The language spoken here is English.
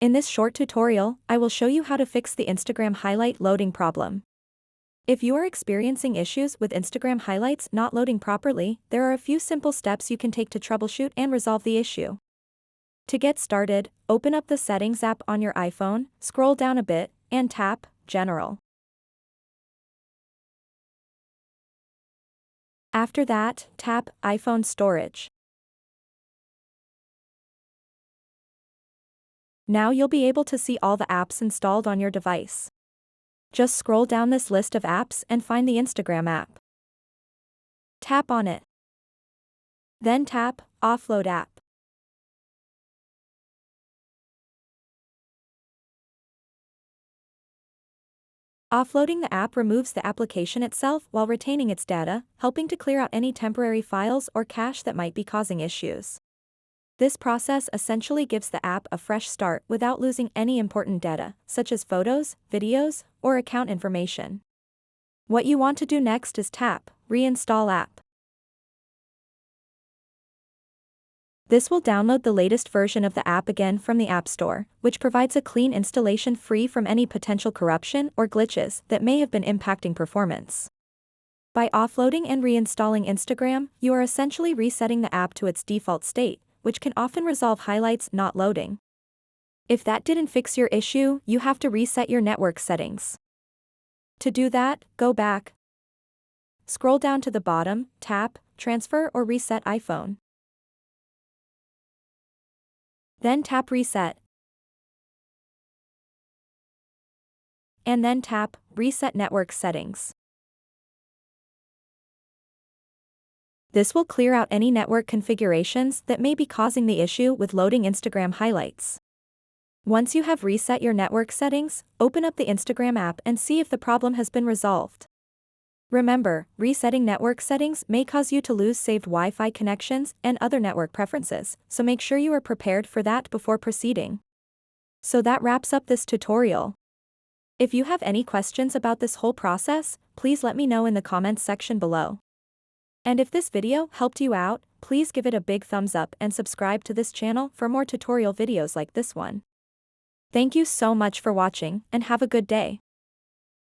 In this short tutorial, I will show you how to fix the Instagram highlight loading problem. If you are experiencing issues with Instagram highlights not loading properly, there are a few simple steps you can take to troubleshoot and resolve the issue. To get started, open up the Settings app on your iPhone, scroll down a bit, and tap General. After that, tap iPhone Storage. Now you'll be able to see all the apps installed on your device. Just scroll down this list of apps and find the Instagram app. Tap on it. Then tap Offload app. Offloading the app removes the application itself while retaining its data, helping to clear out any temporary files or cache that might be causing issues. This process essentially gives the app a fresh start without losing any important data, such as photos, videos, or account information. What you want to do next is tap Reinstall app. This will download the latest version of the app again from the App Store, which provides a clean installation free from any potential corruption or glitches that may have been impacting performance. By offloading and reinstalling Instagram, you are essentially resetting the app to its default state, which can often resolve highlights not loading. If that didn't fix your issue, you have to reset your network settings. To do that, go back. Scroll down to the bottom, tap Transfer or Reset iPhone. Then tap Reset. And then tap Reset Network Settings. This will clear out any network configurations that may be causing the issue with loading Instagram highlights. Once you have reset your network settings, open up the Instagram app and see if the problem has been resolved. Remember, resetting network settings may cause you to lose saved Wi-Fi connections and other network preferences, so make sure you are prepared for that before proceeding. So that wraps up this tutorial. If you have any questions about this whole process, please let me know in the comments section below. And if this video helped you out, please give it a big thumbs up and subscribe to this channel for more tutorial videos like this one. Thank you so much for watching and have a good day.